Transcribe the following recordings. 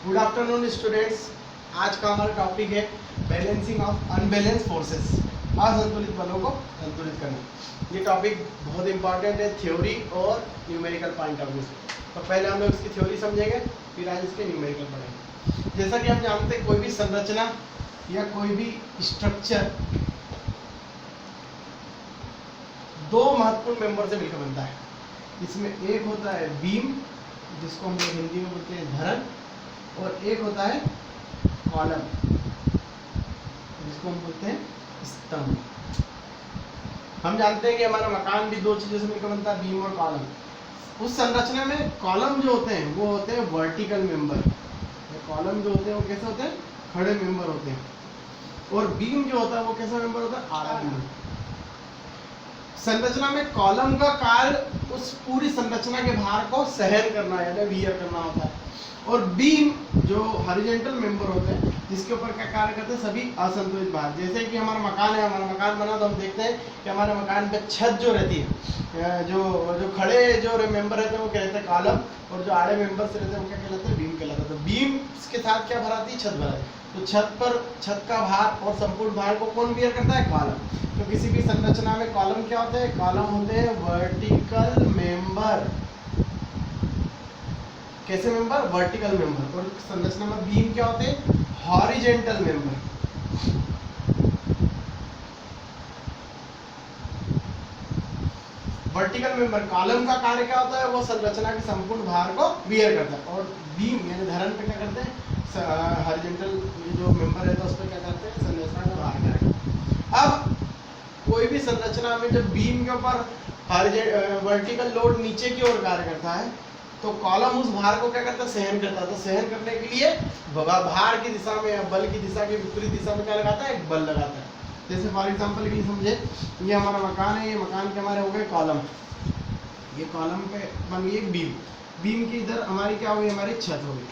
Good afternoon students. आज का हमारा टॉपिक है बैलेंसिंग ऑफ अनबैलेंस फोर्सेस, असंतुलित बलों को संतुलित करना। ये टॉपिक बहुत इंपॉर्टेंट है थ्योरी और न्यूमेरिकल पॉइंट ऑफ व्यू से। तो पहले हम लोग इसकी थ्योरी समझेंगे, फिर आज इसके न्यूमेरिकल पढ़ेंगे। जैसा कि हम जानते हैं कोई भी संरचना या कोई भी स्ट्रक्चर दो महत्वपूर्ण मेंबर से मिलकर बनता है। इसमें एक होता है बीम, जिसको हम लोग हिंदी में बोलते हैं धरन, और एक होता है कॉलम, जिसको हम बोलते हैं स्तंभ। हम जानते हैं कि हमारा मकान भी दो चीजों से मिलकर बनता है, बीम और कॉलम। उस संरचना में कॉलम जो होते हैं वो होते हैं वर्टिकल मेंबर। कॉलम जो होते हैं वो कैसे होते हैं? खड़े मेंबर होते हैं। और बीम जो होता है वो कैसा मेंबर होता है? आड़ा मेंबर। संरचना में कॉलम का कार्य उस पूरी संरचना के भार को सहन करना यानी वियर करना होता है, और बीम जो हॉरिजॉन्टल मेंबर होते हैं जिसके ऊपर क्या कार्य करते हैं? सभी असंतुलित भार। जैसे कि हमारा मकान है, हमारा मकान बना तो हम देखते हैं कि हमारे मकान पे छत जो रहती है, जो खड़े जो मेंबर रहते हैं वो क्या रहते हैं? कॉलम, और जो आड़े मेंबर्स रहते हैं वो क्या कहलाते हैं? बीम कहलाते हैं। तो बीम के साथ क्या भराती है? छत भराती है। तो छत का भार और संपूर्ण भार को कौन बियर करता है? कॉलम। तो किसी भी संरचना में कॉलम क्या होते हैं? कॉलम होते हैं वर्टिकल मेंबर। कैसे मेंबर? Vertical member. और संरचना में बीम क्या होते हैं? Horizontal member. Vertical member column का कार्य क्या होता है? वो संरचना के संपूर्ण भार को बियर करता है, और बीम यानी धरन पे क्या करते हैं? हॉरिजॉन्टल जो मेंबर रहता है उस पर क्या करते हैं? संरचना का भार कार्य करते हैं। अब कोई भी संरचना में जब बीम के ऊपर वर्टिकल लोड नीचे की ओर कार्य करता है तो कॉलम उस भार को क्या करता है? सहन करता है। तो सहन करने के लिए भार की दिशा में या बल की दिशा के विपरीत दिशा में क्या लगाता है? एक बल लगाता है। जैसे फॉर एग्जांपल ये समझे, ये हमारा मकान है, ये मकान के हमारे हो गए कॉलम, ये कॉलम पे बन गई एक बीम, बीम की इधर हमारी क्या हो गई? हमारी छत हो गई।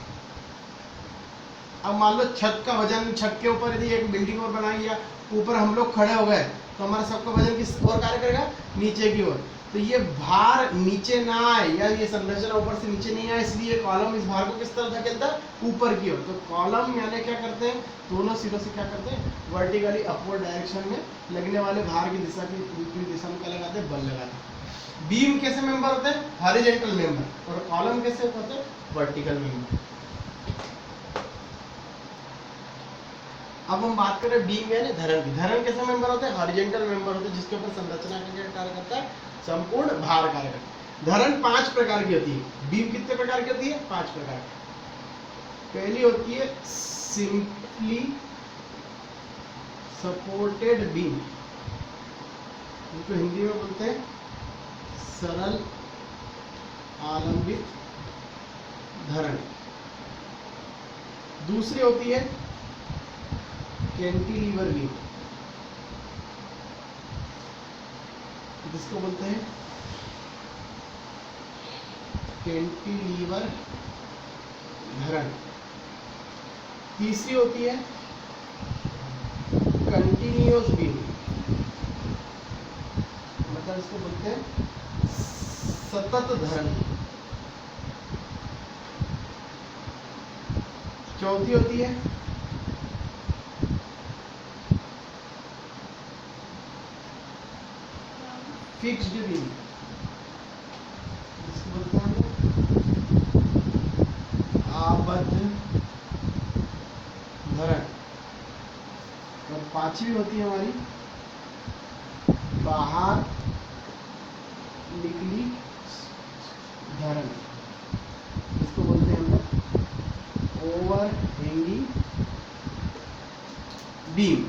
अब मान लो छत का वजन, छत के ऊपर यदि एक बिल्डिंग और बनाई या ऊपर हम लोग खड़े हो गए तो हमारा सबका वजन किस ओर कार्य करेगा? नीचे की ओर। तो ये भार नीचे ना आए या ये संरचना ऊपर से नीचे नहीं आए, इसलिए कॉलम इस भार को किस तरफ धकेलता है? ऊपर की ओर। तो कॉलम यानी क्या करते हैं? दोनों सिरों से क्या करते हैं? वर्टिकली अपवर्ड डायरेक्शन में लगने वाले भार की दिशा की विपरीत दिशा में क्या लगाते हैं? बल लगाते हैं। बीम कैसे मेंबर होते हैं? Horizontal member. और कॉलम कैसे होते हैं? Vertical member. अब हम बात करें बीम यानी धरन की। धरन कैसे मेंबर होते हैं? हॉरिजॉन्टल मेंबर होते हैं जिसके ऊपर संरचना का क्या कार्य करता है? संपूर्ण भार कार्य करता है। धरन 5 प्रकार की होती है। बीम कितने प्रकार की होती है? 5 प्रकार की। पहली होती है सिंपली सपोर्टेड बीम, जिसको हिंदी में बोलते हैं सरल आलंबित धरन। दूसरी होती है कैंटिलीवर बीम, जिसको बोलते हैं कैंटिलीवर धरन। तीसरी होती है कंटिन्यूअस बीम, मतलब इसको बोलते हैं सतत धरन। चौथी होती है फिक्स्ड बीम, जिसको बोलते हैं आबद्ध धरन। और पांचवी होती है हमारी बाहर निकली धरन, जिसको बोलते हैं हम लोग ओवरहैंगिंग बीम।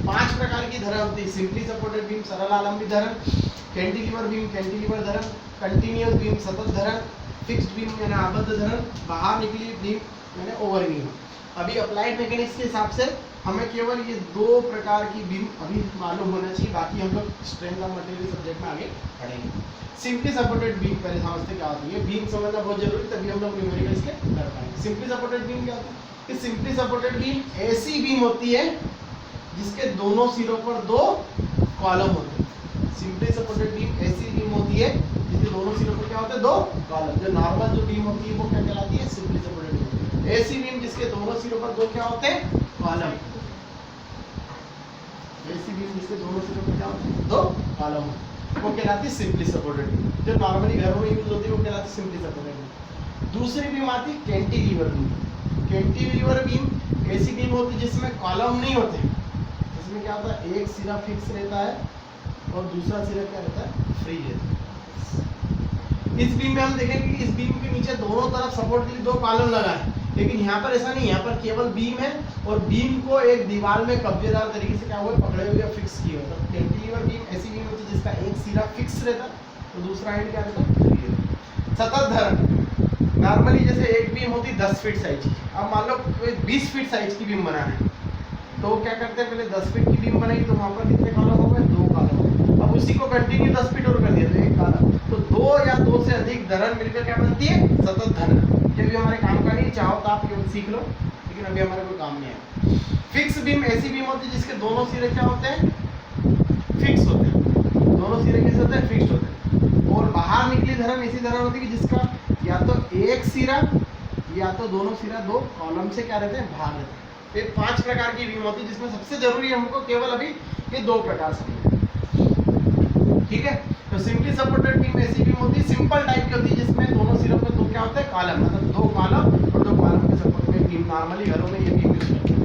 5 प्रकार की धरन होती है। सिंपली सपोर्टेड बीम, सरल आलंबित धरन, कैंटिलीवर बीम, कैंटिलीवर धरन, कंटिन्यूअस बीम, सतत धरन, फिक्स्ड बीम यानी आबद्ध धरन, बाहर निकली बीम यानी ओवरहैंगिंग। अभी अप्लाइड मैकेनिक्स के हिसाब से हमें केवल ये 2 प्रकार की बीम अभी मालूम होना चाहिए, बाकी हम लोग स्ट्रेंथ ऑफ मटेरियल सब्जेक्ट में आगे पढ़ेंगे। सिंपली सपोर्टेड बीम पहले समझते क्या होती है। बीम समझना बहुत जरूरी, तभी हम लोग न्यूमेरिकल्स के कर पाएंगे। सिंपली सपोर्टेड बीम क्या होती है? कि सिंपली सपोर्टेड बीम ऐसी बीम होती है जिसके दोनों सिरों पर 2 कॉलम होते हैं। सिंपली सपोर्टेड बीम ऐसी बीम होती है जिसके दोनों सिरों पर क्या होते हैं? 2 कॉलम। जो नॉर्मल जो बीम होती है वो क्या कहलाती है? Simply supported beam. ऐसी बीम जिसके दोनों सिरों पर दो क्या होते हैं, कॉलम। ऐसी बीम जिसके दोनों सिरों पर क्या होते हैं, दो कॉलम, वो कहलाती है सिंपली सपोर्टेड बीम। जो नॉर्मली घरों में यूज होती है वो कहलाती है सिंपली सपोर्टेड बीम। दूसरी बीम आती है कैंटिलीवर बीम। कैंटिलीवर बीम ऐसी बीम होती है जिसमें कॉलम नहीं होते, इसमें क्या होता है, एक सिरा फिक्स रहता है और दूसरा सिरा क्या रहता है, फ्री रहता है। इस बीम में हम देखेंगे कि इस बीम के नीचे दोनों तरफ सपोर्ट के लिए दो कॉलम लगा है, लेकिन यहाँ पर ऐसा नहीं, यहाँ पर केवल बीम है और बीम को एक दीवार में कब्जेदार तरीके से क्या हुआ, पकड़े हुए फिक्स किया होता है। कैंटिलीवर बीम ऐसी बीम होती है जिसका एक सिरा फिक्स रहता है तो दूसरा एंड क्या रहता है। सतत धरण, नॉर्मली जैसे एक बीम होती 10 फीट साइज की, अब मान लो कोई 20 फीट साइज की बीम बनाना है तो क्या करते हैं, पहले 10 फीट की बीम बनाई तो वहाँ पर कितने कॉलम हो गए, दो कॉलम। अब उसी को कंटिन्यू 10 फीट और कर दिया तो एक कॉलम, तो दो या दो से अधिक धरण मिलकर क्या बनती है, सतत धरण। ये भी हमारे काम का नहीं, चाहो तो आप केवल सीख लो, लेकिन अभी हमारे कोई काम नहीं है। फिक्स बीम ऐसी बीम होती है जिसके दोनों सिरे क्या होते हैं, फिक्स होते हैं, दोनों सिरे कैसे होते हैं, फिक्स होते हैं। और बाहर निकली धरण ऐसी धरण होती है कि जिसका या तो एक सिरा या तो दोनों सिरा दो कॉलम से क्या रहते हैं, बाहर रहते हैं। ये 5 प्रकार की बीम होती है जिसमें सबसे जरूरी है हमको केवल अभी ये 2 प्रकार से, ठीक है। तो सिंपली सपोर्टेड बीम ऐसी बीम होती है सिंपल टाइप की होती है जिसमें दोनों सिरों पर दो क्या होते हैं, कॉलम, मतलब दो कॉलम और दो कॉलम के सपोर्ट में बीम, नॉर्मली घरों में ये बीम यूज करते हैं।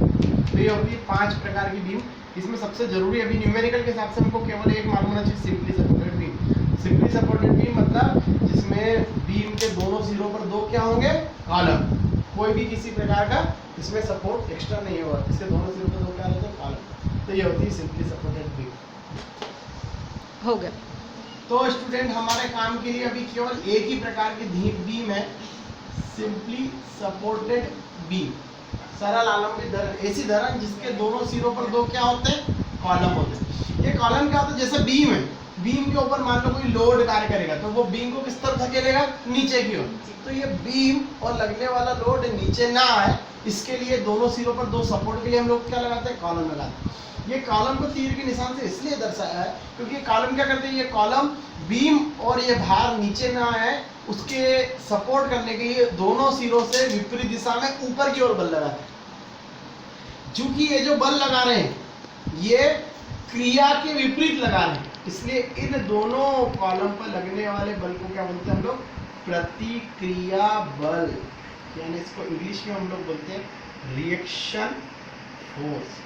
तो ये होती है 5 प्रकार की बीम। इसमें सबसे जरूरी अभी न्यूमेरिकल के हिसाब से हमको केवल एक मालूम होना चाहिए, simply supported beam. Simply supported beam मतलब जिसमें बीम के दोनों सिरों पर दो क्या होंगे, कॉलम, कोई भी किसी प्रकार का इसमें सपोर्ट एक्स्ट्रा नहीं होगा, इसके दोनों सिरों पर दो क्या रहते हैं, कॉलम। तो ये होती है सिंपली सपोर्टेड बीम। हो गया। तो स्टूडेंट हमारे काम के लिए अभी केवल एक ही प्रकार की बीम है, सिंपली सपोर्टेड बीम, सरल आलंबित धरण, ऐसी धरण जिसके दोनों सिरों पर दो क्या होते हैं, कॉलम होते हैं। ये कॉलम क्या होता है, जैसे बीम है, बीम के ऊपर मान लो कोई लोड कार्य करेगा तो वो बीम को किस तरफ धकेलेगा, नीचे की ओर। तो ये बीम और लगने वाला लोड नीचे ना आए, इसके लिए दोनों सिरों पर दो सपोर्ट के लिए हम लोग क्या लगाते हैं, कॉलम लगाते हैं। ये कॉलम को तीर के निशान से इसलिए दर्शाया है क्योंकि ये कॉलम क्या करते हैं, ये कॉलम बीम और ये भार नीचे ना आए उसके सपोर्ट करने के लिए दोनों सिरों से विपरीत दिशा में ऊपर की ओर बल लगाते हैं। चूंकि ये जो बल लगा रहे हैं ये क्रिया के विपरीत लगा रहे हैं, इसलिए इन दोनों कॉलम पर लगने वाले बल को क्या बोलते हैं हम लोग, प्रतिक्रिया बल, यानी इसको इंग्लिश में हम लोग बोलते हैं रिएक्शन फोर्स।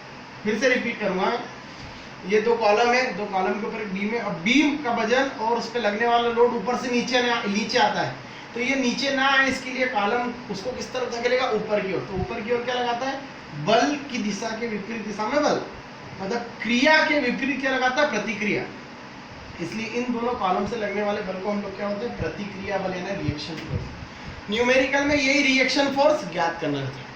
फिर से रिपीट करूंगा, ये दो कॉलम है, दो कॉलम के ऊपर एक बीम है और बीम का वजन और उस पर लगने वाला लोड ऊपर से नीचे आता है, तो ये नीचे ना आए इसके लिए कॉलम उसको किस तरफ धकेलेगा, ऊपर की ओर। तो ऊपर की ओर क्या लगाता है, बल की दिशा के विपरीत दिशा में बल, मतलब क्रिया के विपरीत क्या लगाता है, प्रतिक्रिया। इसलिए इन दोनों कॉलम से लगने वाले बल को हम लोग क्या होते हैं, प्रतिक्रिया बल यानी रिएक्शन फोर्स। न्यूमेरिकल में यही रिएक्शन फोर्स ज्ञात करना रहता है।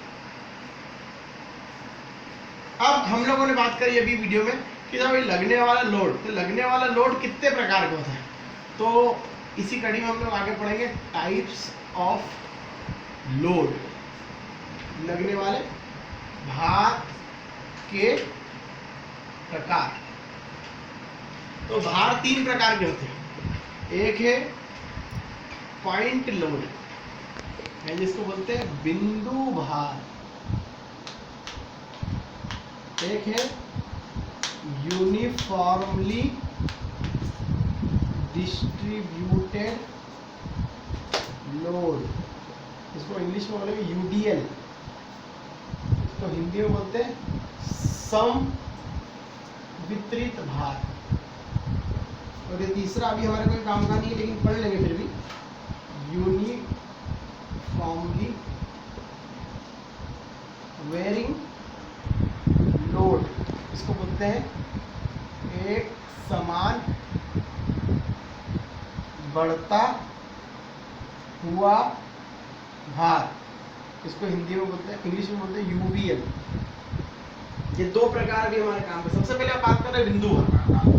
अब हम लोगों ने बात करी अभी वीडियो में कि जब लगने वाला लोड, तो लगने वाला लोड कितने प्रकार का होता है, तो इसी कड़ी में हम लोग आगे पढ़ेंगे टाइप्स ऑफ लोड, लगने वाले भार के प्रकार। तो भार 3 प्रकार के होते हैं, एक है पॉइंट लोड है जिसको बोलते हैं बिंदु भार, एक है यूनिफॉर्मली डिस्ट्रीब्यूटेड लोड, इसको इंग्लिश में बोलेंगे यूडीएल, इसको हिंदी में बोलते हैं सम वितरित भार। और ये तीसरा अभी हमारे कोई काम का नहीं है लेकिन पढ़ लेंगे फिर भी, यूनिफॉर्मली वेरिंग लोड, इसको बोलते हैं एक समान बढ़ता हुआ भार, इसको हिंदी में बोलते हैं, इंग्लिश में बोलते हैं यूवीएल। ये 2 प्रकार भी हमारे काम पे। सबसे पहले आप बात कर रहे हैं बिंदु भार।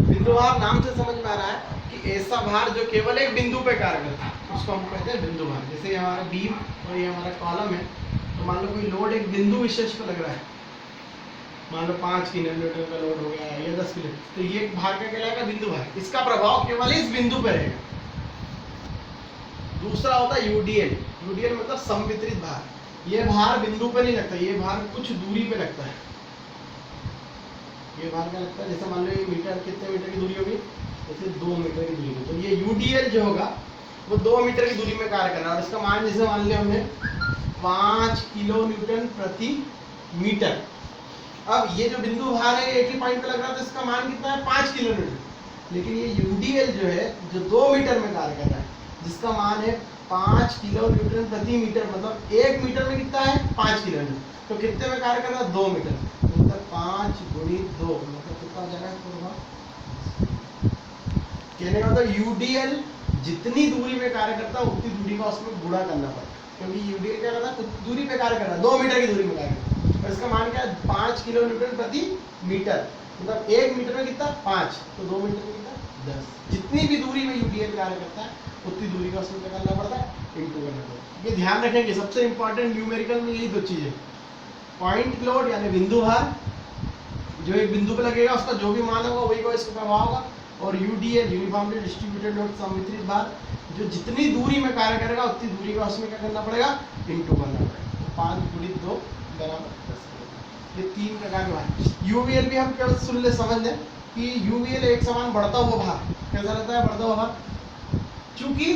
बिंदु भार नाम से समझ में आ रहा है कि ऐसा भार जो केवल एक बिंदु पे कार्य करता है उसको हम कहते हैं बिंदु भार। जैसे हमारा बीम और ये हमारा कॉलम है, तो मान लो कोई लोड एक बिंदु विशेष पर लग रहा है, मान लो 5 किलोमीटर का लोड हो गया या 10 किलो, तो ये भार का कहलाएगा बिंदु भार, इसका प्रभाव केवल इस बिंदु पर रहेगा। दूसरा होता है यूडीएल, यूडीएल मतलब समवितरित भार, ये भार बिंदु पे नहीं लगता, ये भार कुछ दूरी पे लगता है। ये भार क्या लगता है, जैसे मान लो ये मीटर, कितने मीटर की दूरी होगी, जैसे 2 मीटर की दूरी पे, तो ये यूडीएल जो होगा वो 2 मीटर की दूरी में कार्य कर रहा है और इसका मान जैसे मान लिया हमने 5 किलो न्यूटन प्रति मीटर। अब ये जो बिंदु भार है एक ही पॉइंट पे लग रहा है तो इसका मान कितना है, 5 किलो न्यूटन। लेकिन ये यूडीएल जो है जो 2 मीटर में कार्य कर रहा है जिसका मान है 5 किलो न्यूटन प्रति मीटर, मतलब 1 मीटर में कितना है, 5 किलो न्यूटन। तो कितने में कार्य कर रहा है, 2 मीटर, मतलब 5 गुणित 2 मतलब कितना हो जाएगा, कहने का मतलब यूडीएल जितनी दूरी में कार्य करता है उतनी दूरी का उसमें गुणा करना पड़ता है, क्योंकि यूडीएल क्या करता है, कुछ दूरी पे कार्य कर रहा है, 2 मीटर की दूरी में कार्य करता है और इसका मान क्या है, 5 किलो न्यूटन प्रति मीटर, मतलब 1 मीटर में कितना, 5, तो 2 मीटर में कितना, 10। जितनी भी दूरी में यूडीएल कार्य करता है उतनी दूरी का उसमें क्या करना पड़ता है, इंटू करना पड़ता है। ये ध्यान रखेंगे, सबसे इंपॉर्टेंट न्यूमेरिकल में यही दो चीजें, पॉइंट लोड यानी बिंदु भार, जो एक बिंदु पे लगेगा उसका जो भी मान होगा वही को इसका प्रभाव होगा, और यूडीएल यूनिफॉर्मली डिस्ट्रीब्यूटेड लोड समवितरित भार, जो जितनी दूरी में कार्य करेगा उतनी दूरी का उसमें क्या करना पड़ेगा, इंटू करना पड़ेगा। तो 5 गुणित 2 बराबर 10। ये 3 प्रकार के भार। यूवीएल भी हम केवल सुन ले, समझ लें कि यूवीएल एक समान बढ़ता हुआ भार कैसा रहता है, बढ़ता हुआ भार, क्योंकि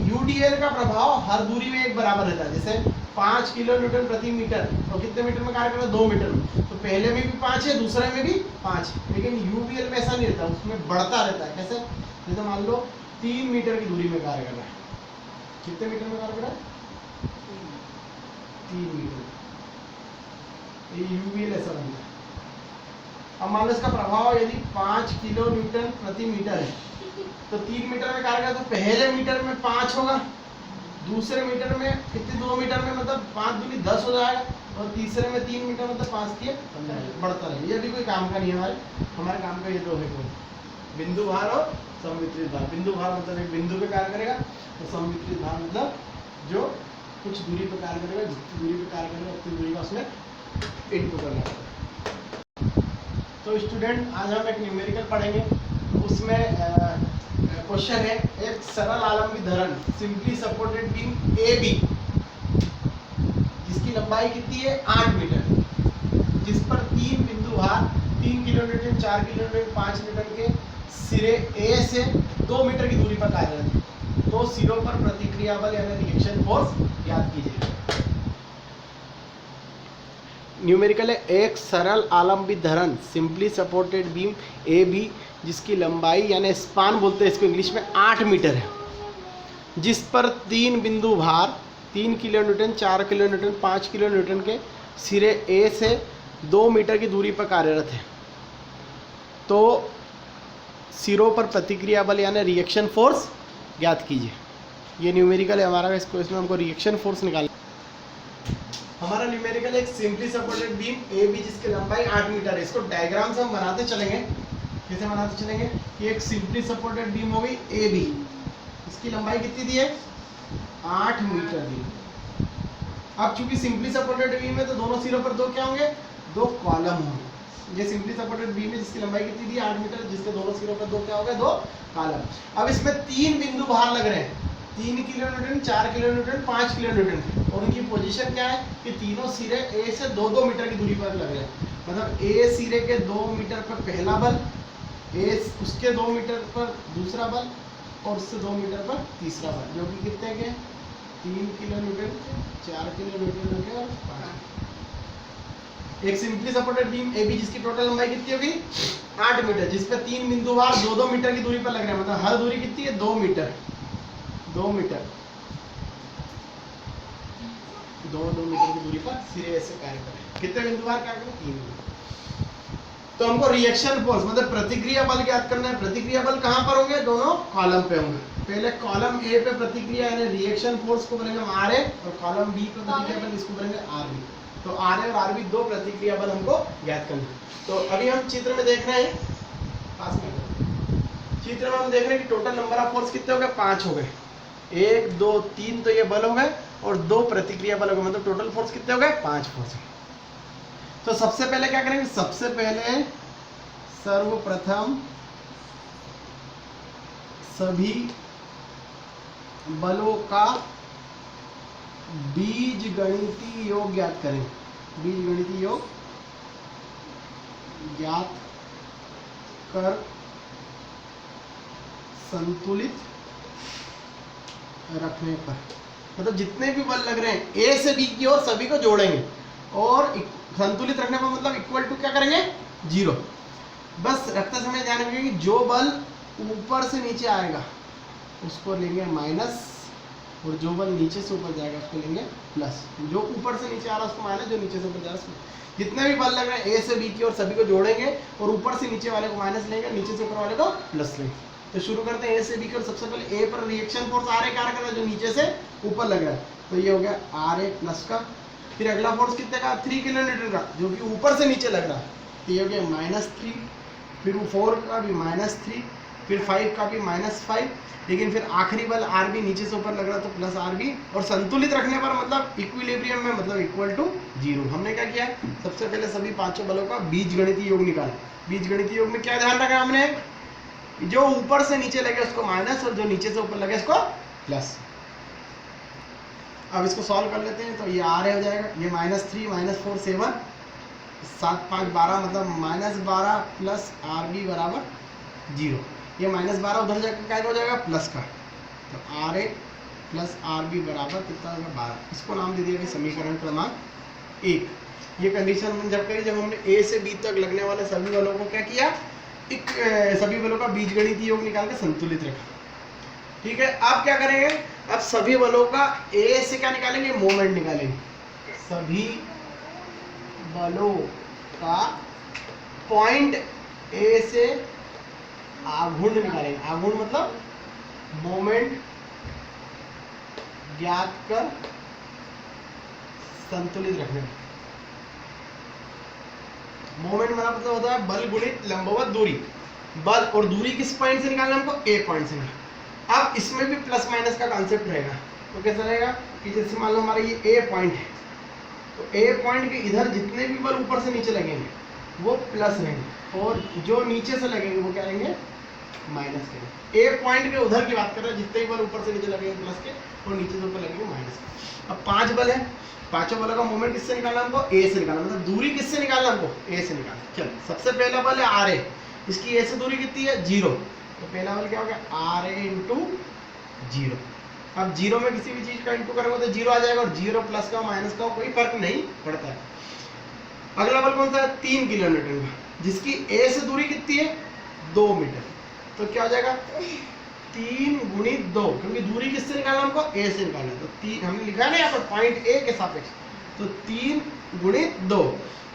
यूडीएल का प्रभाव हर दूरी में एक बराबर रहता है। जैसे 5 किलो न्यूटन प्रति मीटर, तो कितने मीटर में कार्य कर रहा है, 2 मीटर में, तो पहले में भी 5 है, दूसरे में भी 5 है। लेकिन यूवीएल में ऐसा नहीं रहता, उसमें बढ़ता रहता है। कैसे, जैसे मान लो 3 मीटर की दूरी में कार्य कर रहा है, कितने मीटर में कार्य कर रहा है, 3 मीटर, ये यूवीएल ऐसा बनता है। अब मान लो इसका प्रभाव यदि 5 किलो न्यूटन प्रति मीटर है, तो 3 मीटर में कार्य कर, तो पहले मीटर में 5 होगा, दूसरे मीटर में कितने, 2 मीटर में मतलब 5 दूनी 10 हो जाएगा, और तीसरे में 3 मीटर मतलब 5 किए 15, बढ़ता रहेगा। ये भी कोई काम का नहीं है, हमारे काम का ये दो है, बिंदु भार और समवितरित भार। बिंदु भार मतलब एक बिंदु पे कार्य करेगा, और समवितरित भार मतलब जो कुछ दूरी पे कार्य करेगा, जितनी दूरी पे कार्य करेगा उतनी दूरी का उसमें इनटू करना पड़ेगा। तो स्टूडेंट आज हम एक न्यूमेरिकल पढ़ेंगे, उसमें क्वेश्चन है, एक सरल आलम्बित धरन simply supported beam A B जिसकी लंबाई कितनी है, 8 मीटर, जिस पर 3 बिंदु भार 3 kilo Newton, 4 kilo Newton, 5 Newton के सिरे ए से 2 मीटर की दूरी पर कार्यरत है। तो सिरों पर प्रतिक्रिया बल यानी रिएक्शन फोर्स ज्ञात कीजिए। न्यूमेरिकल है, एक सरल आलम्बित धरन simply supported beam A B जिसकी लंबाई यानी स्पान बोलते हैं इसको इंग्लिश में, 8 मीटर है, जिस पर 3 बिंदु भार 3 kilo Newton, 4 kilo Newton, 5 kilo Newton के सिरे ए से 2 मीटर की दूरी पर कार्यरत है। तो सिरों पर प्रतिक्रिया बल यानी रिएक्शन फोर्स ज्ञात कीजिए। ये न्यूमेरिकल है हमारा, इसको इसमें हमको रिएक्शन फोर्स निकालना। हमारा न्यूमेरिकल एक simply supported beam A B जिसकी लंबाई 8 मीटर है। इसको डायग्राम से हम बनाते चलेंगे। कैसे बनाते चलेंगे कि एक सिंपली सपोर्टेड बीम हो गई ए बी, इसकी लंबाई कितनी दी है, 8 मीटर दी। अब चूंकि सिंपली सपोर्टेड बीम है तो दोनों सिरों पर दो क्या होंगे, 2 कॉलम होंगे। ये सिंपली सपोर्टेड बीम है जिसकी लंबाई कितनी दी, 8 मीटर, जिसके दोनों सिरों पर 2 क्या होगा, 2 कॉलम। अब इसमें 3 बिंदु भार लग रहे हैं, 3 kilo Newton, 4 kilo Newton, 5 kilo Newton, और उनकी पोजीशन क्या है कि तीनों सिरे ए से 2-2 मीटर की दूरी पर लग रहे हैं। मतलब ए सिरे के 2 मीटर पर पहला बल, ए उसके 2 मीटर पर दूसरा बल, और उससे 2 मीटर पर तीसरा बल, जो कि कितने के, 3 किलो न्यूटन, 4 किलो न्यूटन के और 5। एक simply supported beam A B जिसकी टोटल लंबाई कितनी होगी, 8 मीटर, जिस पर 3 बिंदु भार 2-2 मीटर की दूरी पर लग रहे हैं। मतलब हर दूरी कितनी है, 2 मीटर, 2 मीटर, 2 मीटर की दूरी पर सिरे से कार्य करें। कितने बिंदु भार कार्य करें, 3 बिंदु। तो हमको रिएक्शन फोर्स मतलब प्रतिक्रिया बल ज्ञात करना है। प्रतिक्रिया बल कहाँ पर होंगे, दोनों कॉलम पे होंगे। पहले कॉलम ए पे प्रतिक्रिया यानी रिएक्शन फोर्स को बोलेंगे हम आर ए, और कॉलम बी पे प्रतिक्रिया बल इसको बोलेंगे आर बी। तो आर ए और आर बी 2 प्रतिक्रिया बल हमको ज्ञात करना है। तो अभी हम चित्र में देख रहे हैं, पास में चित्र में हम देख रहे हैं कि टोटल नंबर ऑफ फोर्स कितने हो गए, 5 हो गए। 1 2 3 तो ये बल हो गए, और 2 प्रतिक्रिया बल हो गए, मतलब टोटल फोर्स कितने हो गए, 5 फोर्स। तो सबसे पहले क्या करेंगे, सबसे पहले सर्वप्रथम सभी बलों का बीजगणितीय योग ज्ञात करें। बीजगणितीय योग ज्ञात कर संतुलित रखने पर, मतलब जितने भी बल लग रहे हैं ए से बी की ओर सभी को जोड़ेंगे और संतुलित रखने पर मतलब इक्वल टू क्या करेंगे, 0। बस रखते समय ध्यान रखिए कि जो बल ऊपर से नीचे आएगा उसको लेंगे माइनस, और जो बल नीचे से ऊपर जाएगा उसको लेंगे प्लस। जो ऊपर से नीचे आ रहा है उसको माइनस, जो नीचे से ऊपर जा रहा है उसको। जितने भी बल लग रहे हैं ए से बी की ओर सभी को जोड़ेंगे और ऊपर से नीचे वाले को माइनस लेंगे, नीचे से ऊपर वाले को प्लस लेंगे। तो शुरू करते हैं ए से बी की ओर। सबसे पहले ए पर रिएक्शन फोर्स आर ए कार्य कर रहा है जो नीचे से ऊपर लग रहा है, तो ये हो गया आर ए प्लस का। फिर अगला फोर्स कितने का, 3 किलो न्यूटन का, जो कि ऊपर से नीचे लग रहा है, तो ये हो गया -3। फिर 4 का भी -3, फिर 5 का भी -5, लेकिन फिर आखिरी बल आर बी नीचे से ऊपर लग रहा है तो प्लस आर बी, और संतुलित रखने पर मतलब इक्विलिब्रियम में मतलब इक्वल टू 0। हमने क्या किया, सबसे पहले सभी पांचों बलों का बीजगणितीय योग निकाला। बीजगणितीय योग में क्या ध्यान रखा हमने, जो ऊपर से नीचे लगे उसको माइनस और जो नीचे से ऊपर लगे उसको प्लस। अब इसको सॉल्व कर लेते हैं, तो ये आर हो जाएगा, ये -3 -4 7, 7 5 12, मतलब -12 प्लस आर बी बराबर 0। ये -12 उधर जाकर क्या हो जाएगा, प्लस का, तो R A plus R B बराबर कितना होगा, 12। इसको नाम दे दिया समीकरण क्रमांक 1। ये कंडीशन जब करी, जब हमने ए से बी तक लगने वाले सभी बलों को क्या किया, सभी बलों का बीजगणितीय योग निकाल के संतुलित रखा। ठीक है, अब क्या करेंगे, अब सभी बलों का ए से क्या निकालेंगे, मोमेंट निकालेंगे। सभी बलों का पॉइंट ए से आघूर्ण निकालेंगे। आघूर्ण मतलब मोमेंट ज्ञात कर संतुलित रखने में। मोमेंट मतलब होता है बल गुणित लंबवत दूरी। बल और दूरी किस पॉइंट से निकालना हमको, ए पॉइंट से निकालना। अब इसमें भी प्लस माइनस का कॉन्सेप्ट रहेगा, तो कैसा रहेगा कि जैसे मान लो हमारा ये ए पॉइंट है, तो ए पॉइंट के इधर जितने भी बल ऊपर से नीचे लगेंगे वो प्लस रहेंगे, और जो नीचे से लगेंगे वो क्या रहेंगे, माइनस के। ए पॉइंट के उधर की बात कर रहे हैं, जितने भी बल ऊपर से नीचे लगेंगे प्लस के और नीचे से ऊपर लगेंगे माइनस के। अब 5 बल है, पांचों बलों का मोमेंट किससे निकालना हमको, ए से निकालना, मतलब दूरी किससे निकालना हमको, ए से निकालना। चलो सबसे पहला बल है आर ए, इसकी ए से दूरी कितनी है, 0, तो पहला बल क्या हो गया, आर ए इंटू 0। अब 0 में किसी भी चीज का इंटू करोगे तो 0 आ जाएगा, और 0 प्लस का माइनस का कोई फर्क नहीं पड़ता है। अगला बल कौन सा है, 3 किलो न्यूटन का, जिसकी ए से दूरी कितनी है, 2 मीटर, तो क्या हो जाएगा 3 गुणित 2, क्योंकि दूरी किससे निकालना हमको, ए से निकालना, तो 3 हमने लिखा है ना यहाँ पर पॉइंट ए के सापेक्ष, तो 3 गुणित 2।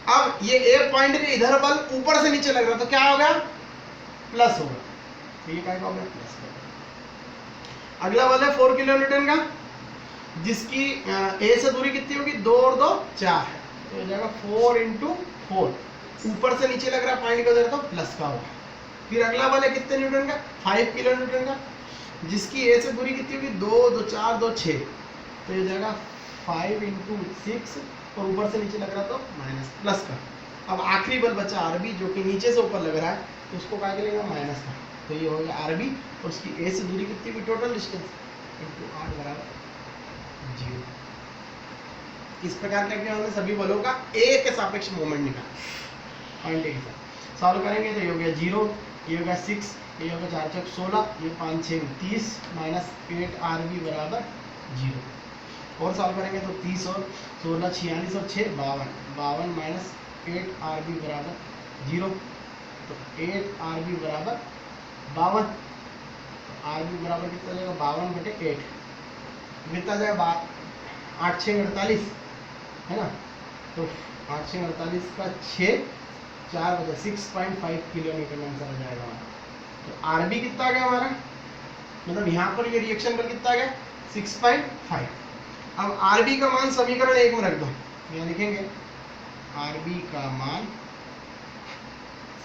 अब ये ए पॉइंट के इधर बल ऊपर से नीचे लग रहा, तो क्या होगा, प्लस होगा, तो ये क्या होगा, प्लस होगा। अगला बल है 4 किलो न्यूटन का, जिसकी ए से दूरी कितनी होगी, 2 और 2 4, तो हो जाएगा 4 इंटू 4। ऊपर से नीचे लग रहा है पॉइंट का उधर, तो प्लस का होगा। फिर अगला बल है कितने न्यूटन का, 5 किलो न्यूटन का, जिसकी ए से दूरी कितनी होगी, 2 2 4 2 6, तो ये जाएगा 5 इंटू 6, और ऊपर से नीचे लग रहा तो माइनस प्लस का। अब आखिरी बल बचा आरबी, जो कि नीचे से ऊपर लग रहा है, तो उसको क्या करेगा, माइनस का, तो ये हो गया आरबी, और उसकी ए से दूरी कितनी होगी, टोटल डिस्टेंस इंटू 8 बराबर 0। इस प्रकार क्या किया हमने, सभी बलों का ए के सापेक्ष मोमेंट निकाला पॉइंट ए के साथ। सॉल्व करेंगे तो ये हो गया 0, ये हो गया 6, ये हो गया 4 4 16, ये 5 6 30, माइनस 8 आरबी बराबर 0। और सॉल्व करेंगे तो 30 और 16 46 और 6 52, 52 माइनस 8 आरबी बराबर 0, तो 8 आरबी बराबर 52, तो आरबी बराबर कितना जाएगा, 52/8, कितना जाएगा 8 6 48, है ना, तो 8 6 48 का 6 4 बजे 6.5 किलो न्यूटन आंसर आ जाएगा हमारा। तो आरबी कितना आ गया हमारा, मतलब यहाँ पर ये रिएक्शन पर कितना आ गया, 6.5। अब आरबी का मान समीकरण 1 में रख दो, यहाँ लिखेंगे आरबी का मान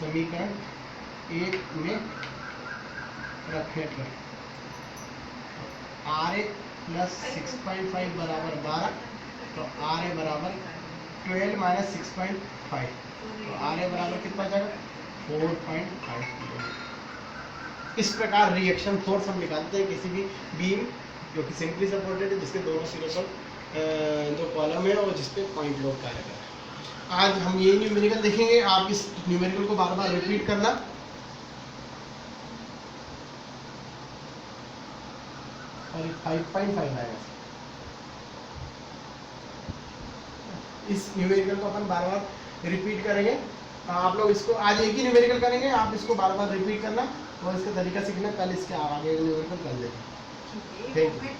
समीकरण 1 में रखने पर आर ए प्लस 6.5 बराबर 12, तो आर ए बराबर 12 माइनस 6.5, तो आर ए बराबर कितना जाएगा, 4.5 किलो। इस प्रकार रिएक्शन फोर्स हम निकालते हैं किसी भी बीम जो कि सिंपली सपोर्टेड है, जिसके दोनों सिरों पर जो कॉलम है और जिस पे पॉइंट लोड कार्य कर रहा है। आज हम ये न्यूमेरिकल देखेंगे। आप इस न्यूमेरिकल को बार बार रिपीट करना। और 5.5 आएगा। इस न्यूमेरिकल को अपन बार बार रिपीट करेंगे। आप लोग इसको आज एक ही न्यूमेरिकल करेंगे, आप इसको बार बार रिपीट करना और इसका तरीका सीखना। कल इसके आगे न्यूमेरिकल कर देंगे। Thank you.